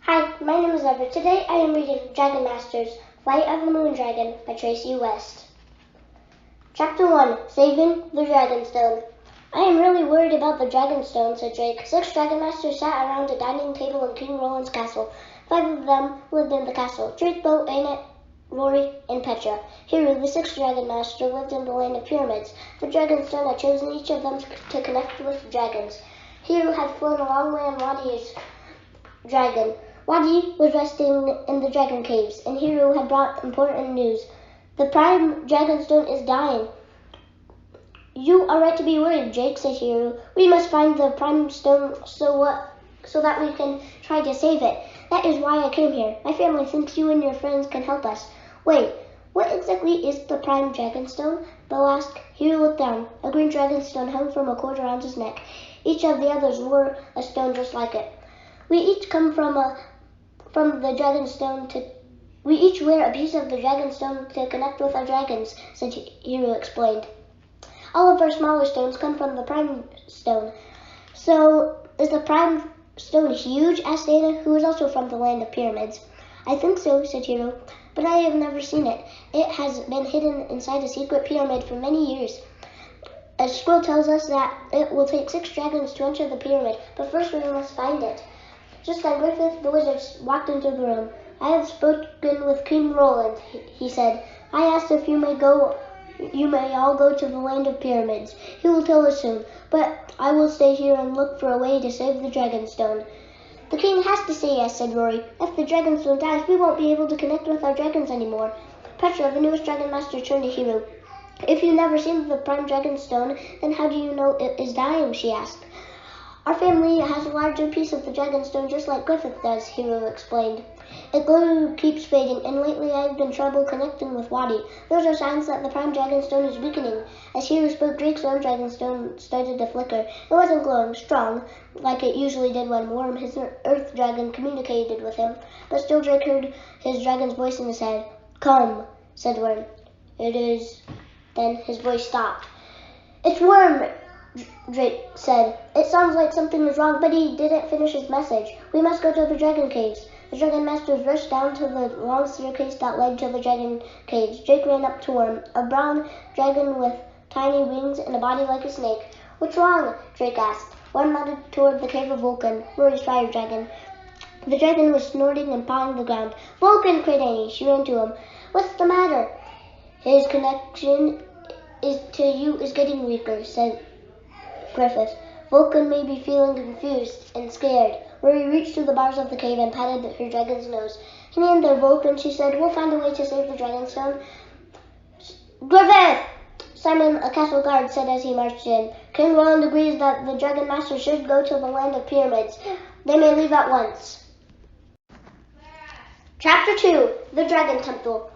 Hi, my name is Everett. Today I am reading Dragon Masters, Flight of the Moon Dragon by Tracy West. Chapter 1, Saving the Dragonstone. I am really worried about the Dragonstone, said Drake. 6 Dragon Masters sat around a dining table in King Roland's castle. 5 of them lived in the castle. Drake, Bo, Anet, Rory, and Petra. Hiru, the 6th Dragon Master, lived in the land of pyramids. The Dragonstone had chosen each of them to connect with dragons. Hiru had flown a long way on Wadi's dragon. Wadi was resting in the dragon caves, and Hiru had brought important news. The Prime Dragonstone is dying. You are right to be worried, Jake, said Hiru. We must find the Prime Stone so that we can try to save it. That is why I came here. My family thinks you and your friends can help us. Wait, what exactly is the Prime Dragonstone? Bo asked. Hiru looked down. A green dragonstone hung from a cord around his neck. Each of the others wore a stone just like it. We each come from the Dragonstone we each wear a piece of the Dragonstone to connect with our dragons, said Hiru explained. All of our smaller stones come from the Prime Stone. So, is the Prime Stone huge? Asked Anna, who was also from the land of pyramids. I think so, said Hiru, but I have never seen it. It has been hidden inside a secret pyramid for many years. A scroll tells us that it will take 6 dragons to enter the pyramid, but first we must find it. Just then Griffith the wizard walked into the room. I have spoken with King Roland, he said. I asked if you may all go to the land of pyramids. He will tell us soon, but I will stay here and look for a way to save the Dragonstone. The king has to say yes, said Rory. If the Dragonstone dies, we won't be able to connect with our dragons anymore. Petra, the newest Dragon Master, turned to Hiru. If you've never seen the Prime Dragonstone, then how do you know it is dying, she asked. Our family has a larger piece of the Dragonstone just like Griffith does, Hiru explained. Its glow keeps fading, and lately I've been trouble connecting with Wadi. Those are signs that the Prime Dragonstone is weakening. As Hiru spoke, Drake's own Dragonstone started to flicker. It wasn't glowing strong, like it usually did when Worm, his Earth Dragon, communicated with him, but still Drake heard his dragon's voice in his head. Come, said Worm. It is. Then his voice stopped. It's Worm, Drake said. It sounds like something is wrong, but he didn't finish his message. We must go to the dragon caves. The dragon masters rushed down to the long staircase that led to the dragon caves. Drake ran up to Worm, a brown dragon with tiny wings and a body like a snake. What's wrong? Drake asked. Worm nodded toward the cave of Vulcan, Rory's fire dragon. The dragon was snorting and pawing the ground. Vulcan, cried Annie. She ran to him. What's the matter? His connection to you is getting weaker, said Griffith. Vulcan may be feeling confused and scared. Rory reached to the bars of the cave and patted her dragon's nose. Hang in there, Vulcan, she said. We'll find a way to save the Dragonstone. Griffith! Simon, a castle guard, said as he marched in. King Roland agrees that the Dragon Master should go to the land of pyramids. They may leave at once. Chapter 2, The Dragon Temple.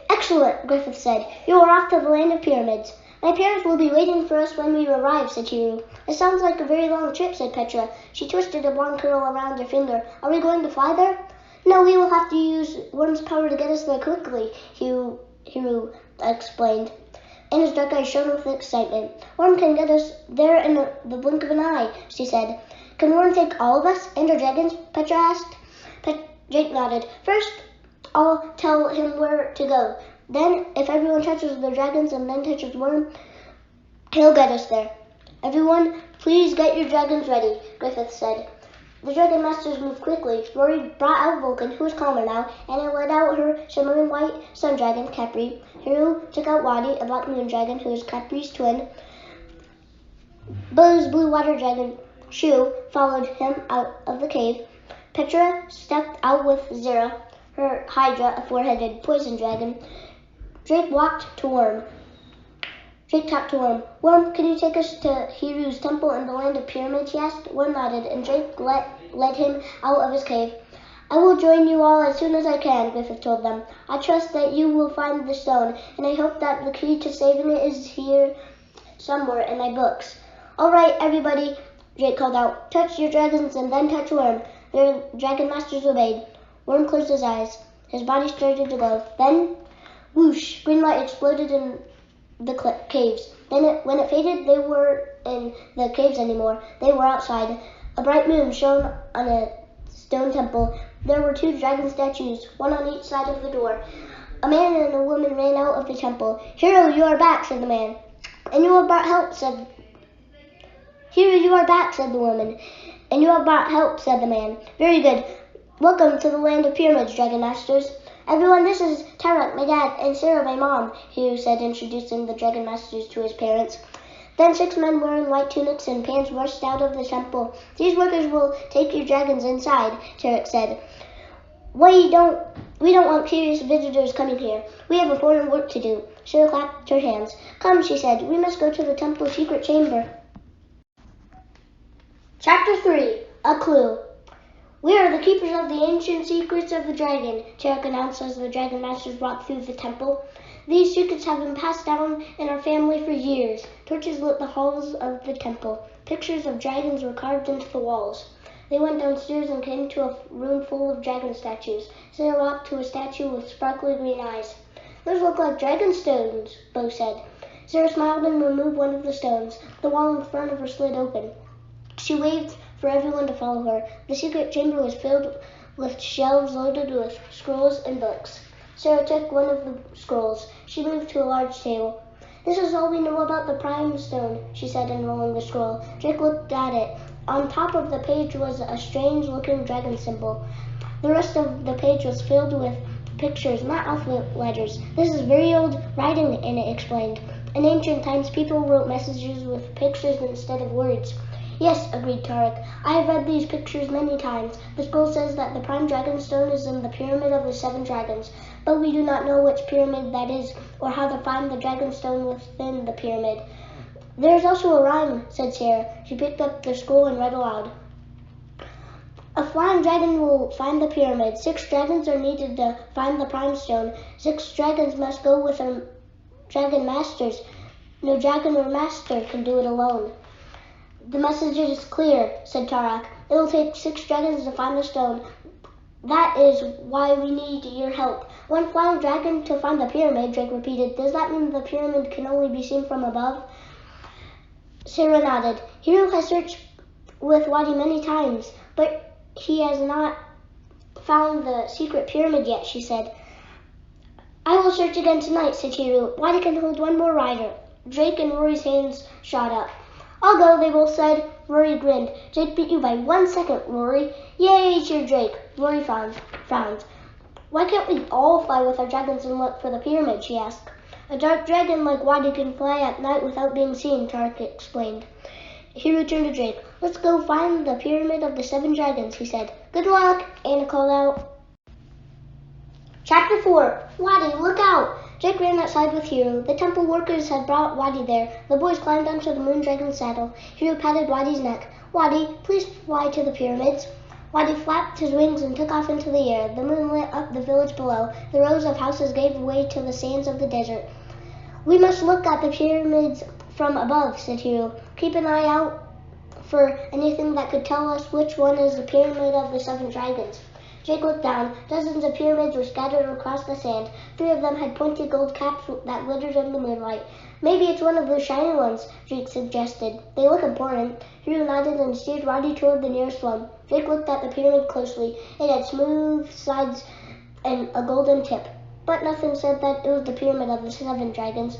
Excellent, Griffith said. You are off to the land of pyramids. My parents will be waiting for us when we arrive, said Hiru. It sounds like a very long trip, said Petra. She twisted a blonde curl around her finger. Are we going to fly there? No, we will have to use Worm's power to get us there quickly, Hiru explained. Anna's dark eyes shone with excitement. Worm can get us there in the blink of an eye, she said. Can Worm take all of us and our dragons? Petra asked. Jake nodded. First, I'll tell him where to go. Then, if everyone touches the dragons and then touches Worm, he'll get us there. Everyone, please get your dragons ready, Griffith said. The Dragon Masters moved quickly. Rory brought out Vulcan, who was calmer now, and it led out her shimmering white sun dragon, Capri. Hiru took out Wadi, a black moon dragon, who was Capri's twin. Bo's blue water dragon, Shu, followed him out of the cave. Petra stepped out with Zera, her Hydra, a four-headed poison dragon. Drake talked to Worm. Worm, can you take us to Hiru's temple in the land of pyramids? He asked. Worm nodded, and Drake led him out of his cave. I will join you all as soon as I can, Griffith told them. I trust that you will find the stone, and I hope that the key to saving it is here somewhere in my books. All right, everybody, Drake called out. Touch your dragons and then touch Worm. Their dragon masters obeyed. Worm closed his eyes. His body started to glow. Then, whoosh, green light exploded in the caves. Then when it faded, they weren't in the caves anymore. They were outside. A bright moon shone on a stone temple, there were 2 dragon statues, one on each side of the door. A man and a woman ran out of the temple. "Hero, you are back," said the man. "And you have brought help," said "Hero, you are back," said the woman. "And you have brought help," said the man. "Very good. Welcome to the land of pyramids, Dragon Masters. Everyone, this is Tarak, my dad, and Sarah, my mom," Hero said, introducing the Dragon Masters to his parents. Then 6 men wearing white tunics and pants rushed out of the temple. "These workers will take your dragons inside," Tarak said. We don't want curious visitors coming here. We have important work to do." Sarah clapped her hands. "Come," she said, "we must go to the temple's secret chamber." Chapter 3. A Clue. "We are the keepers of the ancient secrets of the dragon," Tarak announced as the Dragon Masters walked through the temple. "These secrets have been passed down in our family for years." Torches lit the halls of the temple. Pictures of dragons were carved into the walls. They went downstairs and came to a room full of dragon statues. Sarah walked to a statue with sparkly green eyes. "Those look like dragon stones," Bo said. Sarah smiled and removed one of the stones. The wall in front of her slid open. She waved for everyone to follow her. The secret chamber was filled with shelves loaded with scrolls and books. Sarah took one of the scrolls. She moved to a large table. "This is all we know about the Prime Stone," she said, unrolling the scroll. Drake looked at it. On top of the page was a strange-looking dragon symbol. The rest of the page was filled with pictures, not alphabet letters. "This is very old writing," Anna explained. "In ancient times, people wrote messages with pictures instead of words." "Yes," agreed Tarak. "I have read these pictures many times. The scroll says that the Prime Dragon Stone is in the Pyramid of the 7 Dragons, but we do not know which pyramid that is or how to find the Dragon Stone within the pyramid." "There is also a rhyme," said Sarah. She picked up the scroll and read aloud. "A flying dragon will find the pyramid. 6 dragons are needed to find the Prime Stone. 6 dragons must go with our Dragon Masters. No dragon or master can do it alone." "The message is clear," said Tarak. "It will take 6 dragons to find the stone. That is why we need your help." "One flying dragon to find the pyramid," Drake repeated. "Does that mean the pyramid can only be seen from above?" Sarah nodded. "Hero has searched with Wadi many times, but he has not found the secret pyramid yet," she said. "I will search again tonight," said Hero. "Wadi can hold one more rider." Drake and Rory's hands shot up. "I'll go," they both said. Rory grinned. "Drake beat you by 1 second, Rory." "Yay," cheered Drake. Rory frowned. "Why can't we all fly with our dragons and look for the pyramid?" she asked. "A dark dragon like Wadi can fly at night without being seen," Tarak explained. Hero turned to Drake. "Let's go find the Pyramid of the 7 Dragons," he said. "Good luck," Anna called out. Chapter 4. Wadi, look out! Drake ran outside with Hero. The temple workers had brought Wadi there. The boys climbed onto the moon dragon's saddle. Hero patted Wadi's neck. "Wadi, please fly to the pyramids." Wadi flapped his wings and took off into the air. The moon lit up the village below. The rows of houses gave way to the sands of the desert. "We must look at the pyramids from above," said Hero. "Keep an eye out for anything that could tell us which one is the Pyramid of the 7 Dragons." Drake looked down. Dozens of pyramids were scattered across the sand. 3 of them had pointy gold caps that glittered in the moonlight. "Maybe it's one of those shiny ones," Drake suggested. "They look important." Hero nodded and steered Wadi toward the nearest one. Drake looked at the pyramid closely. It had smooth sides and a golden tip, but nothing said that it was the Pyramid of the 7 Dragons.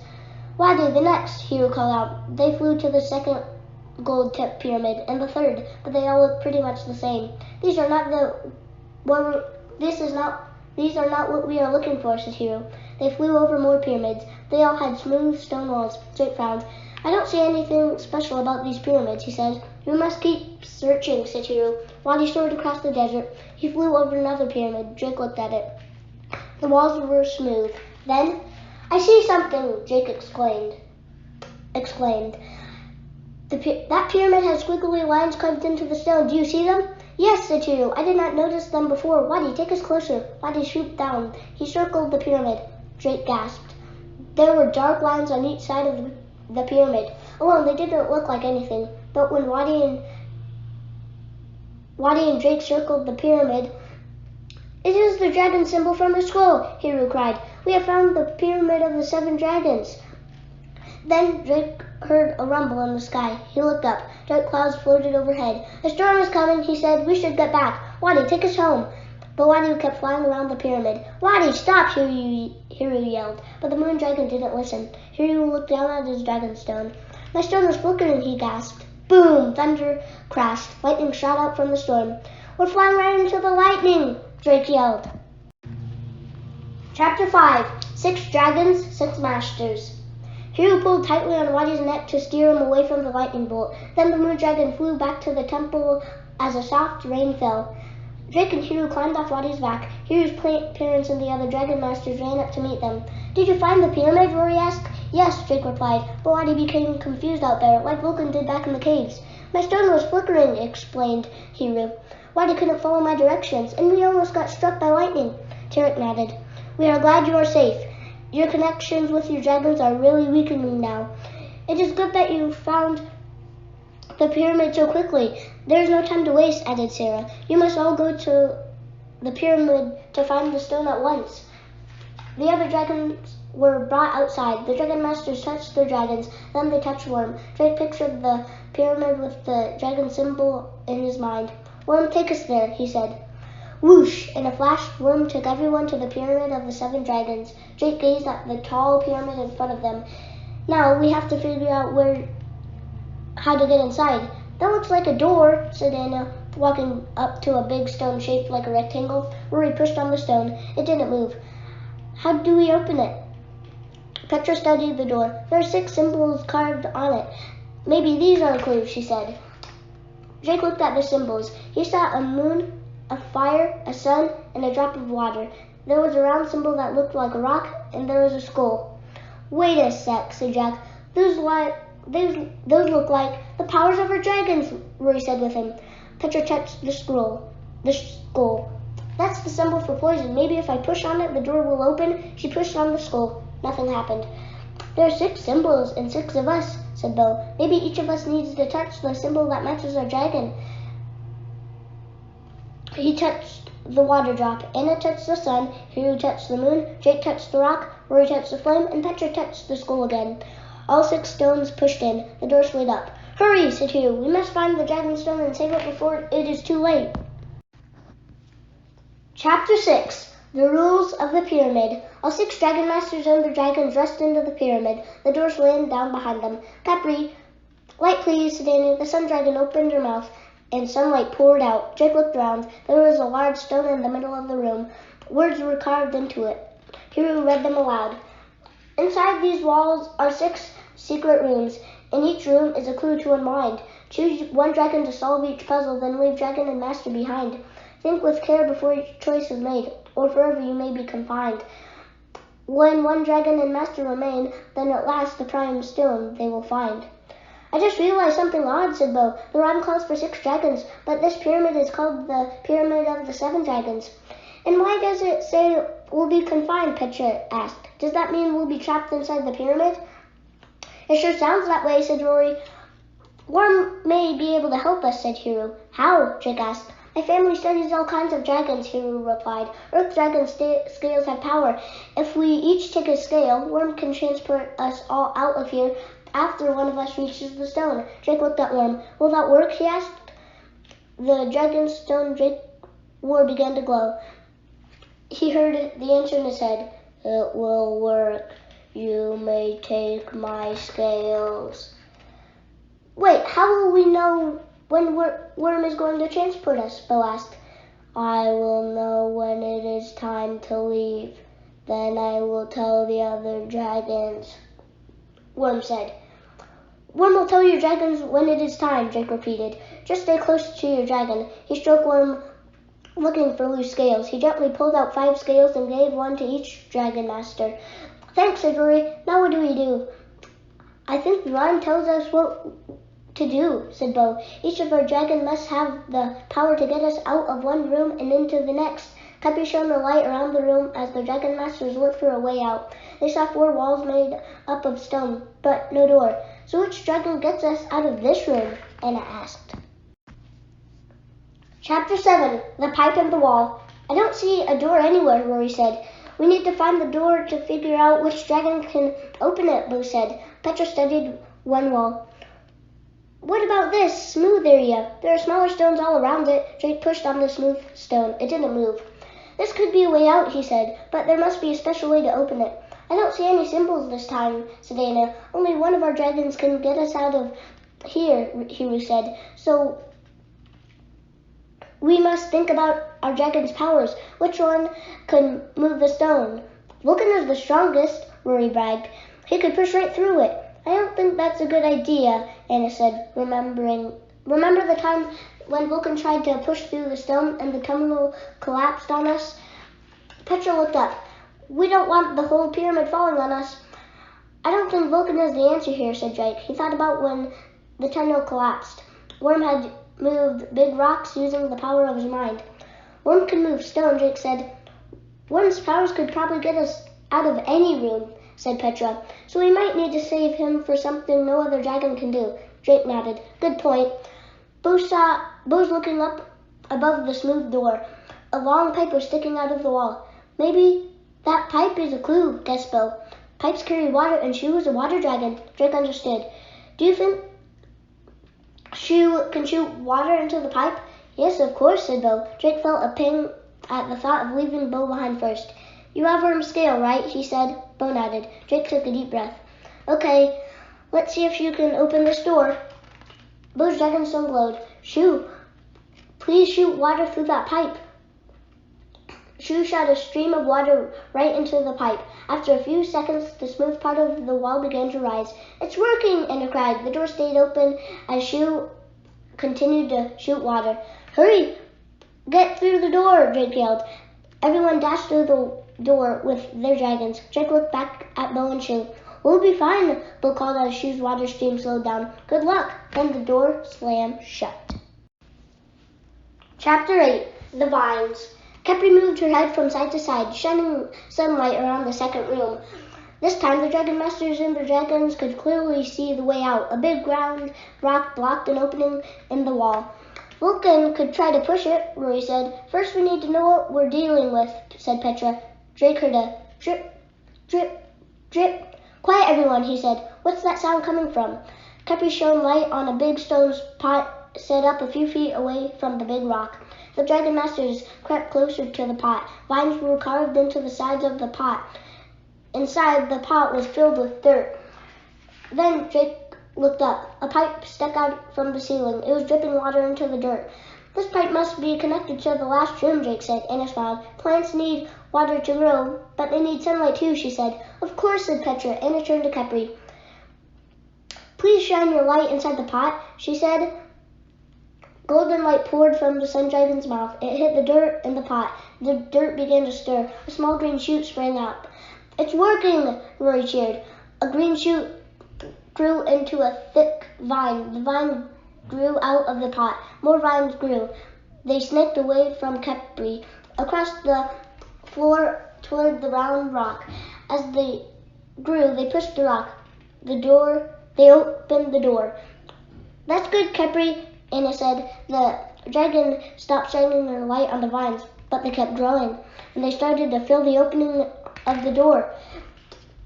"Wadi, the next," Hero called out. They flew to the second gold-tip pyramid and the third, but they all looked pretty much the same. These are not what we are looking for," said Hero. They flew over more pyramids. They all had smooth stone walls. Drake frowned. "I don't see anything special about these pyramids," he said. "We must keep searching," said Hero. Wadi soared across the desert. He flew over another pyramid. Drake looked at it. The walls were smooth. Then, "I see something," Drake exclaimed. That pyramid has squiggly lines carved into the stone. Do you see them?" "Yes," said Hero. "I did not notice them before. Wadi, take us closer." Wadi swooped down. He circled the pyramid. Drake gasped. There were dark lines on each side of the pyramid. Alone, they didn't look like anything. But when Wadi and Drake circled the pyramid, "It is the dragon symbol from the scroll!" Hero cried. "We have found the Pyramid of the 7 Dragons." Then Drake heard a rumble in the sky. He looked up. Dark clouds floated overhead. "A storm is coming," he said. "We should get back." Wadi, take us home. But Wadi kept flying around the pyramid. Wadi, stop, Hiru yelled. But the moon dragon didn't listen. Hiru looked down at his dragon stone. My stone was flickering, he gasped. Boom! Thunder crashed. Lightning shot out from the storm. We're flying right into the lightning, Drake yelled. Chapter 5. 6 Dragons, 6 Masters. Hiru pulled tightly on Wadi's neck to steer him away from the lightning bolt. Then the moon dragon flew back to the temple as a soft rain fell. Drake and Hiru climbed off Wadi's back. Hiru's parents and the other dragon masters ran up to meet them. Did you find the pyramid? Rory asked. Yes, Drake replied, but Wadi became confused out there, like Vulcan did back in the caves. My stone was flickering, explained Hiru. Wadi couldn't follow my directions, and we almost got struck by lightning. Tarek nodded. We are glad you are safe. Your connections with your dragons are really weakening now. It is good that you found the pyramid so quickly. There is no time to waste, added Sarah. You must all go to the pyramid to find the stone at once. The other dragons were brought outside. The dragon masters touched their dragons, then they touched Worm. Drake pictured the pyramid with the dragon symbol in his mind. Worm, take us there, he said. Whoosh! In a flash, Worm took everyone to the pyramid of the 7 dragons. Drake gazed at the tall pyramid in front of them. Now we have to figure out how to get inside. That looks like a door, said Anna, walking up to a big stone shaped like a rectangle. Rory pushed on the stone. It didn't move. How do we open it? Petra studied the door. There are 6 symbols carved on it. Maybe these are a clue, she said. Drake looked at the symbols. He saw a moon, a fire, a sun, and a drop of water. There was a round symbol that looked like a rock, and there was a skull. Wait a sec, said Jack. Those look like the powers of our dragons, Rory said with him. Petra touched the skull. That's the symbol for poison. Maybe if I push on it, the door will open. She pushed on the skull. Nothing happened. There are 6 symbols and 6 of us, said Bo. Maybe each of us needs to touch the symbol that matches our dragon. He touched the water drop. Anna touched the sun. Hiru touched the moon. Jake touched the rock. Rory touched the flame. And Petra touched the skull again. All 6 stones pushed in. The door slid up. Hurry, said Hiru. We must find the dragon stone and save it before it is too late. Chapter 6. The Rules of the Pyramid. All 6 dragon masters and their dragons rushed into the pyramid. The door slammed down behind them. Capri, light please, said Annie. The sun dragon opened her mouth, and sunlight poured out. Jake looked around. There was a large stone in the middle of the room. Words were carved into it. Hiru read them aloud. Inside these walls are 6 secret rooms. In each room is a clue to unwind. Choose one dragon to solve each puzzle, then leave dragon and master behind. Think with care before each choice is made, or forever you may be confined. When one dragon and master remain, then at last the prime stone they will find. I just realized something odd, said Bo. The rhyme calls for 6 dragons, but this pyramid is called the Pyramid of the 7 Dragons. And why does it say we'll be confined, Petra asked. Does that mean we'll be trapped inside the pyramid? It sure sounds that way, said Rory. Worm may be able to help us, said Hiru. How? Jake asked. My family studies all kinds of dragons, Hiru replied. Earth dragon scales have power. If we each take a scale, Worm can transport us all out of here after one of us reaches the stone. Jake looked at Worm. Will that work? He asked. The dragon stone Jake wore began to glow. He heard the answer in his head. It will work. You may take my scales. Wait, how will we know when Worm is going to transport us? Bo asked. I will know when it is time to leave. Then I will tell the other dragons, Worm said. Worm will tell your dragons when it is time, Jake repeated. Just stay close to your dragon. He stroked Worm, looking for loose scales. He gently pulled out 5 scales and gave one to each dragon master. Thanks, said Rory. Now what do we do? I think the rhyme tells us what to do, said Bo. Each of our dragons must have the power to get us out of one room and into the next. Cappy shone the light around the room as the dragon masters looked for a way out. They saw 4 walls made up of stone, but no door. So which dragon gets us out of this room? Anna asked. Chapter 7. The Pipe and the Wall. I don't see a door anywhere, Rory said. We need to find the door to figure out which dragon can open it, Bo said. Petra studied one wall. What about this smooth area? There are smaller stones all around it. Drake pushed on the smooth stone. It didn't move. This could be a way out, he said, but there must be a special way to open it. I don't see any symbols this time, said Anna. Only one of our dragons can get us out of here, Hiru said. So we must think about our dragon's powers. Which one can move the stone? Vulcan is the strongest, Rory bragged. He could push right through it. I don't think that's a good idea, Anna said, remember the time when Vulcan tried to push through the stone and the tunnel collapsed on us? Petra looked up. We don't want the whole pyramid falling on us. I don't think Vulcan is the answer here, said Drake. He thought about when the tunnel collapsed. Worm had moved big rocks using the power of his mind. Worm can move stone, Drake said. Worm's powers could probably get us out of any room, said Petra. So we might need to save him for something no other dragon can do. Drake nodded. Good point. Bo's looking up above the smooth door. A long pipe was sticking out of the wall. Maybe that pipe is a clue, guessed Bo. Pipes carry water, and Shu is a water dragon. Drake understood. Do you think Shu can shoot water into the pipe? Yes, of course, said Bo. Drake felt a pang at the thought of leaving Bo behind first. You have Worm's scale, right? He said. Bo nodded. Drake took a deep breath. Okay, let's see if you can open this door. Bo's dragonstone glowed. Shu, please shoot water through that pipe. Shu shot a stream of water right into the pipe. After a few seconds, the smooth part of the wall began to rise. It's working, Anna cried. The door stayed open as Shu continued to shoot water. Hurry! Get through the door, Drake yelled. Everyone dashed through the door with their dragons. Drake looked back at Bo and Shu. We'll be fine, Bo called as Shu's water stream slowed down. Good luck. Then the door slammed shut. Chapter 8. The Vines. Khepri moved her head from side to side, shining sunlight around the second room. This time the Dragon Masters and the dragons could clearly see the way out. A big round rock blocked an opening in the wall. Vulcan could try to push it, Rory said. First we need to know what we're dealing with, said Petra. Drake heard a drip, drip, drip. Quiet everyone, he said. What's that sound coming from? Khepri shone light on a big stone pot set up a few feet away from the big rock. The Dragon Masters crept closer to the pot. Vines were carved into the sides of the pot. Inside, the pot was filled with dirt. Then Drake looked up. A pipe stuck out from the ceiling. It was dripping water into the dirt. This pipe must be connected to the last room, Drake said. Anna smiled. Plants need water to grow, but they need sunlight too, she said. Of course, said Petra. Anna turned to Khepri. Please shine your light inside the pot, she said. Golden light poured from the sun dragon's mouth. It hit the dirt in the pot. The dirt began to stir. A small green shoot sprang up. It's working, Rory cheered. A green shoot grew into a thick vine. The vine grew out of the pot. More vines grew. They snaked away from Khepri, across the floor toward the round rock. As they grew, they pushed the rock. They opened the door. That's good, Khepri, Anna said. The dragon stopped shining their light on the vines, but they kept growing, and they started to fill the opening of the door.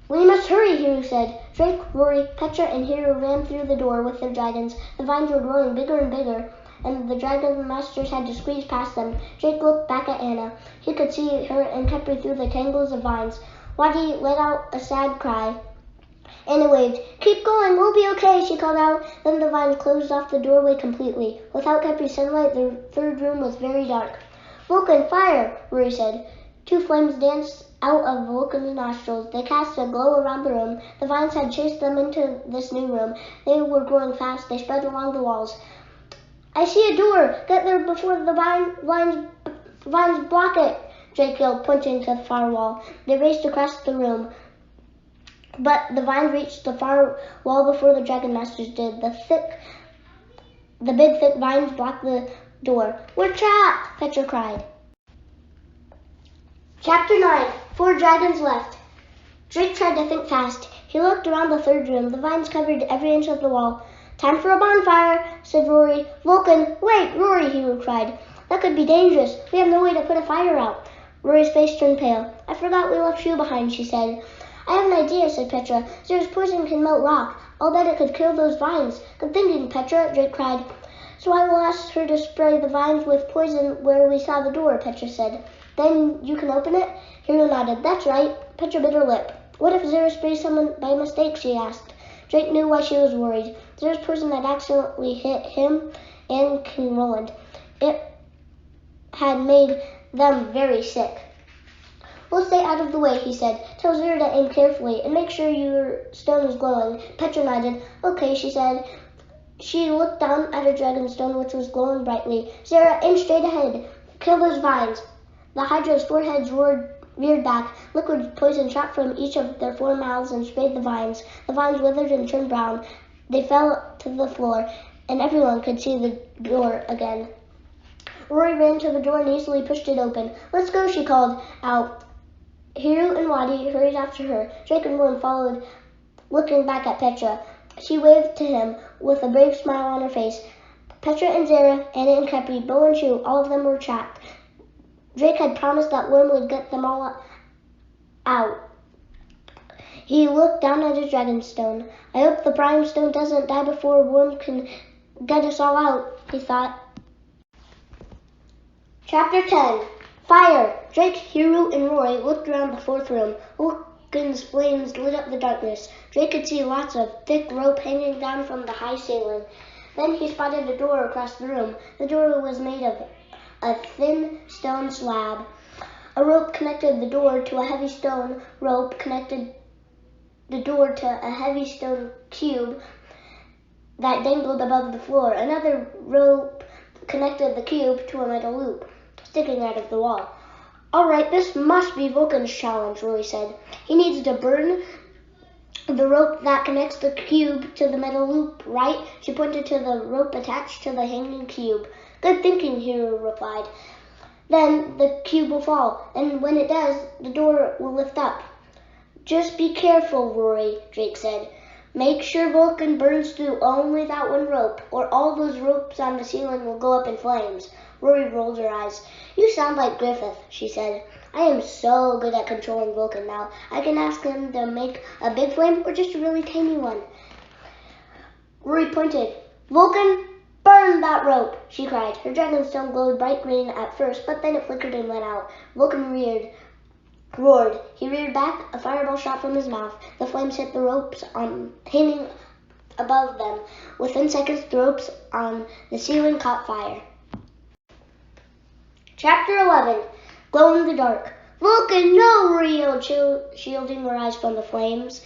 We must hurry, Hiru said. Drake, Rory, Petra, and Hiru ran through the door with their dragons. The vines were growing bigger and bigger, and the dragon masters had to squeeze past them. Drake looked back at Anna. He could see her and Khepri through the tangles of vines. Wadi let out a sad cry. Anna waved. Keep going, we'll be okay, she called out. Then the vines closed off the doorway completely. Without Khepri's sunlight, the third room was very dark. Vulcan, fire, Rory said. Two flames danced out of Vulcan's nostrils. They cast a glow around the room. The vines had chased them into this new room. They were growing fast. They spread along the walls. I see a door. Get there before the vines block it, Drake yelled, pointing to the far wall. They raced across the room, but the vines reached the far wall before the Dragon Masters did. The big thick vines blocked the door. We're trapped, Petra cried. Chapter 9. 4 dragons left. Drake tried to think fast. He looked around the third room. The vines covered every inch of the wall. Time for a bonfire, said Rory. Vulcan, wait, Rory, he cried. That could be dangerous. We have no way to put a fire out. Rory's face turned pale. I forgot we left Shu behind, she said. I have an idea, said Petra. Zera's poison can melt rock. I'll bet it could kill those vines. Good thinking, Petra, Drake cried. So I will ask her to spray the vines with poison where we saw the door, Petra said. Then you can open it? Hero nodded. That's right. Petra bit her lip. What if Zara sprays someone by mistake, she asked. Drake knew why she was worried. Zara's poison had accidentally hit him and King Roland. It had made them very sick. We'll stay out of the way, he said. Tell Zara to aim carefully and make sure your stone is glowing. Petra nodded. Okay, she said. She looked down at her dragon stone, which was glowing brightly. Zara, aim straight ahead. Kill those vines. The Hydra's four heads reared back. Liquid poison shot from each of their 4 mouths and sprayed the vines. The vines withered and turned brown. They fell to the floor, and everyone could see the door again. Rory ran to the door and easily pushed it open. Let's go, she called out. Hero and Wadi hurried after her. Drake and Worm followed, looking back at Petra. She waved to him with a brave smile on her face. Petra and Zara, Anna and Kepi, Bo and Chew, all of them were trapped. Drake had promised that Worm would get them all out. He looked down at his dragonstone. I hope the Prime Stone doesn't die before Worm can get us all out, he thought. Chapter 10. Fire! Drake, Hero, and Rory looked around the 4th room. Vulcan's flames lit up the darkness. Drake could see lots of thick rope hanging down from the high ceiling. Then he spotted a door across the room. The door was made of a thin stone slab. A rope connected the door to a heavy stone rope connected the door to a heavy stone cube that dangled above the floor. Another rope connected the cube to a metal loop sticking out of the wall. All right, this must be Vulcan's challenge, Rory said. He needs to burn the rope that connects the cube to the metal loop, right? She pointed to the rope attached to the hanging cube. Good thinking, Hero replied. Then the cube will fall, and when it does, the door will lift up. Just be careful, Rory, Drake said. Make sure Vulcan burns through only that one rope, or all those ropes on the ceiling will go up in flames. Rory rolled her eyes. You sound like Griffith, she said. I am so good at controlling Vulcan now. I can ask him to make a big flame or just a really tiny one. Rory pointed. Vulcan, burn that rope, she cried. Her dragonstone glowed bright green at first, but then it flickered and went out. Vulcan roared. He reared back, a fireball shot from his mouth. The flames hit the ropes hanging above them. Within seconds, the ropes on the ceiling caught fire. Chapter 11. Glow in the dark. Vulcan, no! Rory yelled, shielding her eyes from the flames.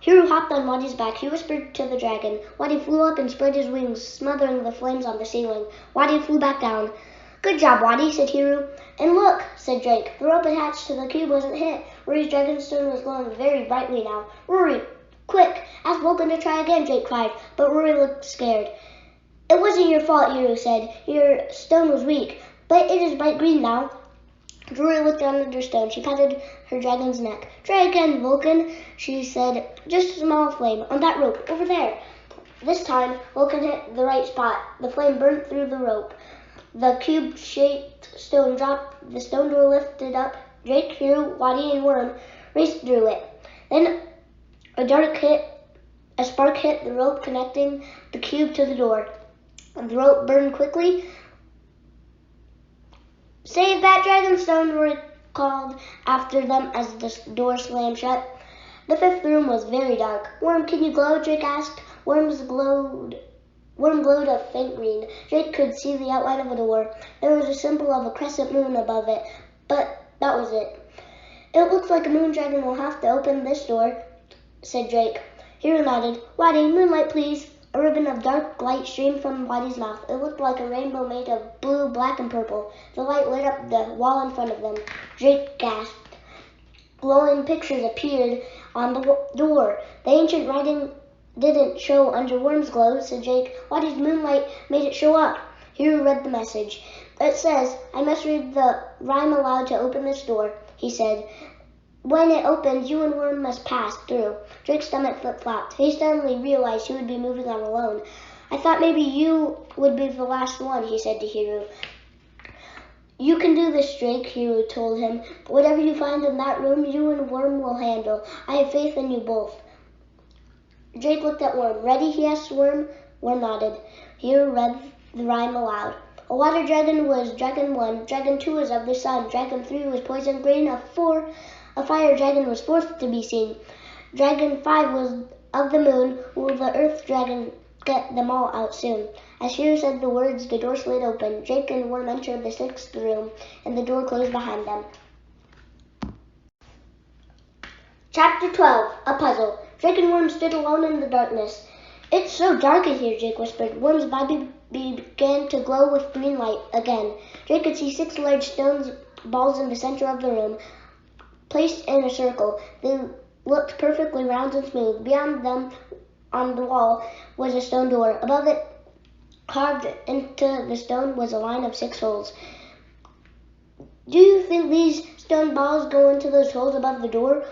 Hero hopped on Wadi's back. He whispered to the dragon. Wadi flew up and spread his wings, smothering the flames on the ceiling. Wadi flew back down. Good job, Wadi, said Hero. And look, said Drake. The rope attached to the cube wasn't hit. Rory's dragonstone was glowing very brightly now. Rory, quick! Ask Vulcan to try again, Drake cried. But Rory looked scared. It wasn't your fault, Hero said. Your stone was weak. But it is bright green now. Rory looked down at her stone. She patted her dragon's neck. Try again, Vulcan, she said. Just a small flame on that rope, over there. This time, Vulcan hit the right spot. The flame burnt through the rope. The cube-shaped stone dropped. The stone door lifted up. Drake, Hero, Wadi, and Worm raced through it. Then a spark hit the rope connecting the cube to the door. The rope burned quickly. Save that dragonstone, Rory called after them as the door slammed shut. The 5th room was very dark. Worm, can you glow? Drake asked. Worm glowed a faint green. Drake could see the outline of a door. There was a symbol of a crescent moon above it, but that was it. It looks like a moon dragon will have to open this door, said Drake. Hero nodded. Wadi, moonlight, please. A ribbon of dark light streamed from Wadi's mouth. It looked like a rainbow made of blue, black, and purple. The light lit up the wall in front of them. Drake gasped. Glowing pictures appeared on the door. The ancient writing didn't show under Worm's glow, said Drake. Wadi's moonlight made it show up. Hero read the message. It says, I must read the rhyme aloud to open this door, he said. When it opens, you and Worm must pass through. Drake's stomach flip-flopped. He suddenly realized he would be moving on alone. I thought maybe you would be the last one, he said to Hero. You can do this, Drake, Hero told him. Whatever you find in that room, you and Worm will handle. I have faith in you both. Jake looked at Worm. Ready? He asked Worm. Worm nodded. He read the rhyme aloud. A water dragon was Dragon 1. Dragon 2 was of the sun. Dragon 3 was poison green. A fire dragon was fourth to be seen. Dragon 5 was of the moon. Will the earth dragon get them all out soon? As Hero said the words, the door slid open. Jake and Worm entered the sixth room, and the door closed behind them. Chapter 12. A Puzzle. Jake and Worm stood alone in the darkness. It's so dark in here, Jake whispered. Worm's body began to glow with green light again. Jake could see 6 large stone balls in the center of the room, placed in a circle. They looked perfectly round and smooth. Beyond them, on the wall, was a stone door. Above it, carved into the stone, was a line of 6 holes. Do you think these stone balls go into those holes above the door,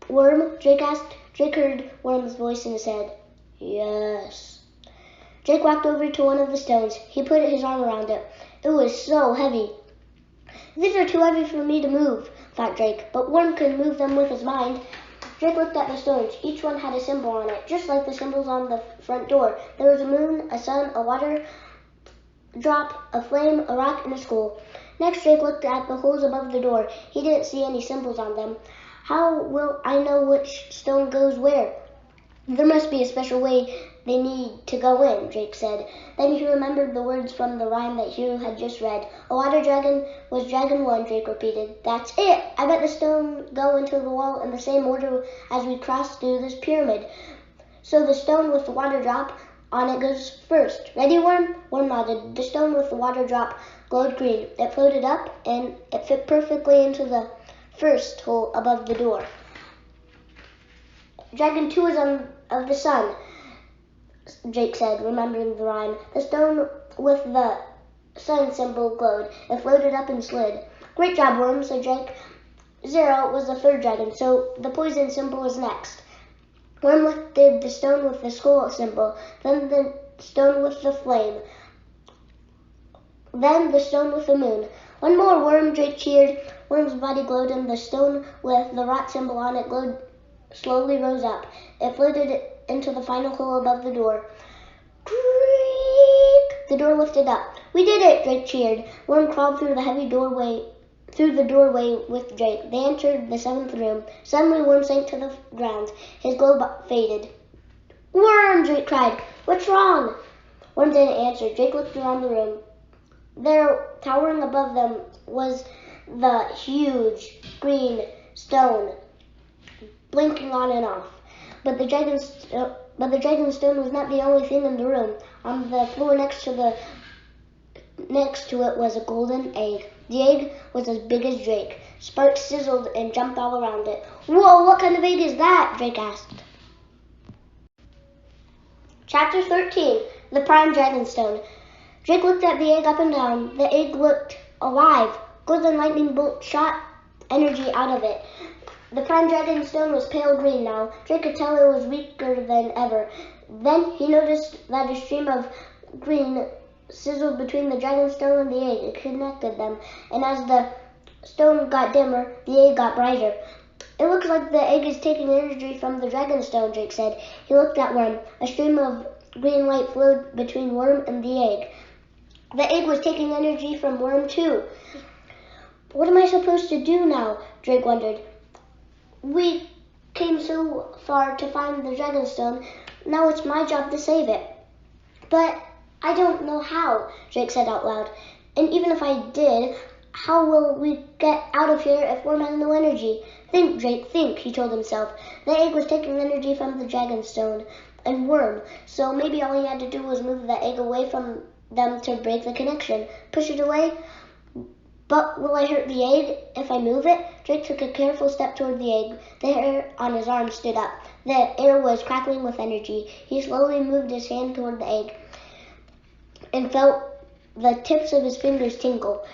Worm? Jake asked. Jake heard Worm's voice in his head. Yes. Jake walked over to one of the stones. He put his arm around it. It was so heavy. These are too heavy for me to move, thought Jake, but Worm could move them with his mind. Jake looked at the stones. Each one had a symbol on it, just like the symbols on the front door. There was a moon, a sun, a water drop, a flame, a rock, and a skull. Next, Jake looked at the holes above the door. He didn't see any symbols on them. How will I know which stone goes where? There must be a special way they need to go in, Jake said. Then he remembered the words from the rhyme that Hero had just read. A water dragon was Dragon 1, Jake repeated. That's it! I bet the stone go into the wall in the same order as we crossed through this pyramid. So the stone with the water drop on it goes first. Ready, Worm? Worm nodded. The stone with the water drop glowed green. It floated up, and it fit perfectly into the first hole above the door. Dragon 2 is of the sun, Jake said, remembering the rhyme. The stone with the sun symbol glowed. It floated up and slid. Great job, Worm, said Jake. 0 was the third dragon, so the poison symbol was next. Worm lifted the stone with the skull symbol, then the stone with the flame, then the stone with the moon. One more, Worm, Jake cheered. Worm's body glowed, and the stone with the rot symbol on it slowly rose up. It floated into the final hole above the door. Creak! The door lifted up. We did it, Jake cheered. Worm crawled through the doorway with Jake. They entered the 7th room. Suddenly, Worm sank to the ground. His glow faded. Worm! Jake cried. What's wrong? Worm didn't answer. Jake looked around the room. There, towering above them, was the huge green stone, blinking on and off. But the dragon stone was not the only thing in the room. On the floor next to it was a golden egg. The egg was as big as Jake. Sparks sizzled and jumped all around it. Whoa, what kind of egg is that? Jake asked. Chapter 13. The Prime Dragonstone. Jake looked at the egg up and down. The egg looked alive. Golden lightning bolts shot energy out of it. The Prime Dragonstone was pale green now. Jake could tell it was weaker than ever. Then he noticed that a stream of green sizzled between the Dragonstone and the egg. It connected them, and as the stone got dimmer, the egg got brighter. It looks like the egg is taking energy from the Dragonstone, Jake said. He looked at Worm. A stream of green light flowed between Worm and the egg. The egg was taking energy from Worm, too. What am I supposed to do now? Jake wondered. We came so far to find the Dragonstone. Now it's my job to save it. But I don't know how, Jake said out loud. And even if I did, how will we get out of here if Worm has no energy? Think, Jake, think, he told himself. The egg was taking energy from the Dragonstone and Worm, so maybe all he had to do was move the egg away from them to break the connection. Push it away? But will I hurt the egg if I move it? Jake took a careful step toward the egg. The hair on his arm stood up. The air was crackling with energy. He slowly moved his hand toward the egg and felt the tips of his fingers tingle.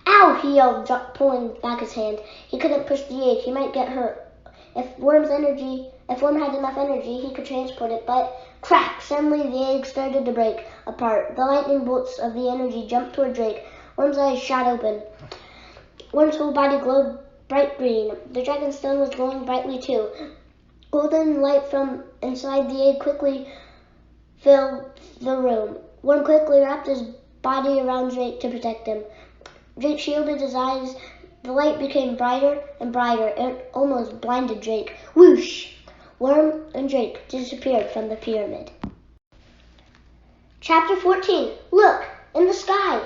Ow! He yelled, pulling back his hand. He couldn't push the egg. He might get hurt. If Worm had enough energy, he could transport it, but crack! Suddenly the egg started to break apart. The lightning bolts of the energy jumped toward Jake. Worm's eyes shot open. Worm's whole body glowed bright green. The Dragonstone was glowing brightly too. Golden light from inside the egg quickly filled the room. Worm quickly wrapped his body around Drake to protect him. Drake shielded his eyes. The light became brighter and brighter. It almost blinded Drake. Whoosh! Worm and Drake disappeared from the pyramid. Chapter 14. Look! In the sky!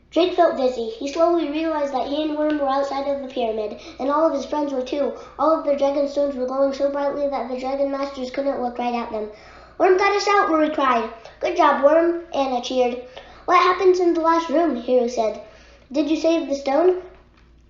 Drake felt dizzy. He slowly realized that he and Worm were outside of the pyramid, and all of his friends were too. All of the dragon stones were glowing so brightly that the dragon masters couldn't look right at them. Worm got us out, Rory cried. Good job, Worm, Anna cheered. What happened in the last room? Hero said. Did you save the stone?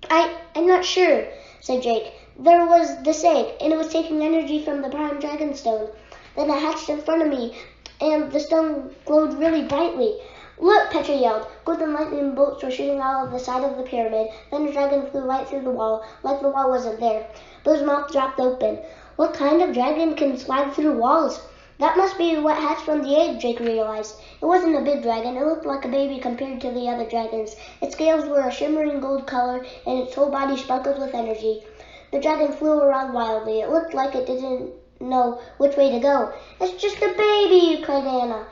I'm not sure, said Drake. There was this egg, and it was taking energy from the prime dragon stone. Then it hatched in front of me, and the stone glowed really brightly. Look, Petra yelled. Golden lightning bolts were shooting out of the side of the pyramid. Then the dragon flew right through the wall, like the wall wasn't there. Bill's mouth dropped open. What kind of dragon can slide through walls? That must be what hatched from the egg, Drake realized. It wasn't a big dragon. It looked like a baby compared to the other dragons. Its scales were a shimmering gold color, and its whole body sparkled with energy. The dragon flew around wildly. It looked like it didn't know which way to go. It's just a baby, cried Anna.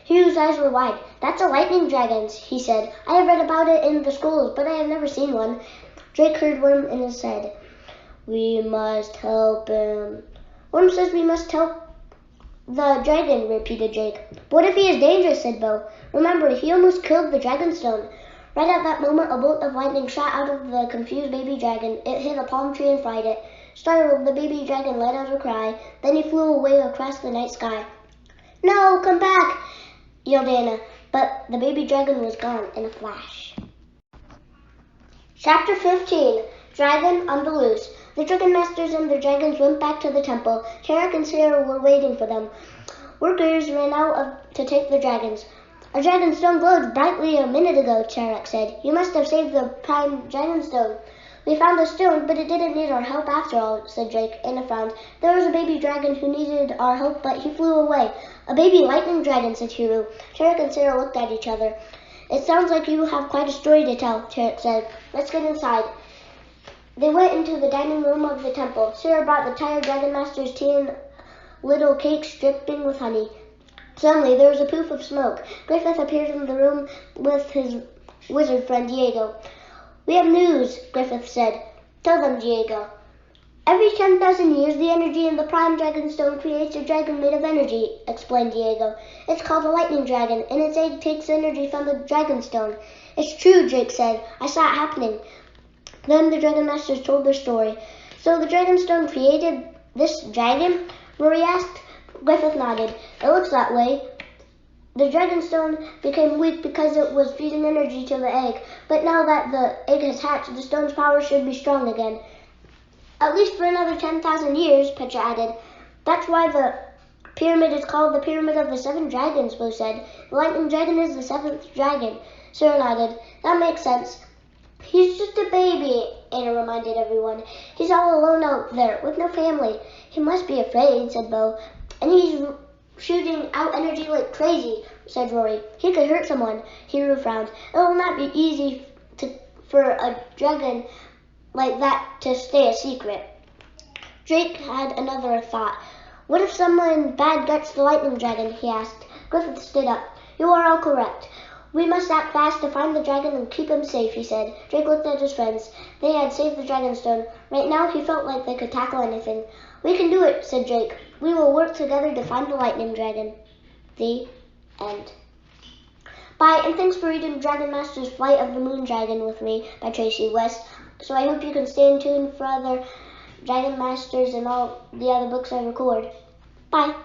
Hugh's eyes were wide. That's a lightning dragon, he said. I have read about it in the schools, but I have never seen one. Drake heard Worm in his head. We must help him. Worm says we must help the dragon, repeated Drake. What if he is dangerous, said Bo. Remember, he almost killed the dragonstone. Right at that moment, a bolt of lightning shot out of the confused baby dragon. It hit a palm tree and fried it. Startled, the baby dragon let out a cry. Then he flew away across the night sky. No, come back, yelled Anna. But the baby dragon was gone in a flash. Chapter 15. Dragon on the Loose. The dragon masters and their dragons went back to the temple. Tarek and Sarah were waiting for them. Workers ran out to take the dragons. A dragonstone glowed brightly a minute ago, Tarek said. You must have saved the prime dragonstone. We found the stone, but it didn't need our help after all, said Drake. Anna frowned. There was a baby dragon who needed our help, but he flew away. A baby lightning dragon, said Hiro. Tarek and Sarah looked at each other. It sounds like you have quite a story to tell, Tarek said. Let's get inside. They went into the dining room of the temple. Sarah brought the tired dragon master's tea and little cakes dripping with honey. Suddenly, there was a poof of smoke. Griffith appeared in the room with his wizard friend Diego. We have news, Griffith said. Tell them, Diego. Every 10,000 years, the energy in the prime dragonstone creates a dragon made of energy, explained Diego. It's called a lightning dragon, and its egg takes energy from the dragonstone. It's true, Drake said. I saw it happening. Then the dragon masters told their story. So the dragonstone created this dragon? Rory asked. Griffith nodded. It looks that way. The dragonstone became weak because it was feeding energy to the egg, but now that the egg has hatched, the stone's power should be strong again. At least for another 10,000 years, Petra added. That's why the pyramid is called the Pyramid of the Seven Dragons, Bo said. The lightning dragon is the seventh dragon. Sarah nodded. That makes sense. He's just a baby, Anna reminded everyone. He's all alone out there, with no family. He must be afraid, said Bo. And he's shooting out energy like crazy, said Rory. He could hurt someone. Hiro frowned. It will not be easy for a dragon like that to stay a secret. Drake had another thought. What if someone bad gets the lightning dragon, he asked. Griffith stood up. You are all correct. We must act fast to find the dragon and keep him safe, he said. Drake looked at his friends. They had saved the dragonstone. Right now he felt like they could tackle anything. We can do it, said Drake. We will work together to find the lightning dragon. The end. Bye, and thanks for reading Dragon Master's Flight of the Moon Dragon with me by Tracy West. So I hope you can stay in tune for other Dragon Masters and all the other books I record. Bye.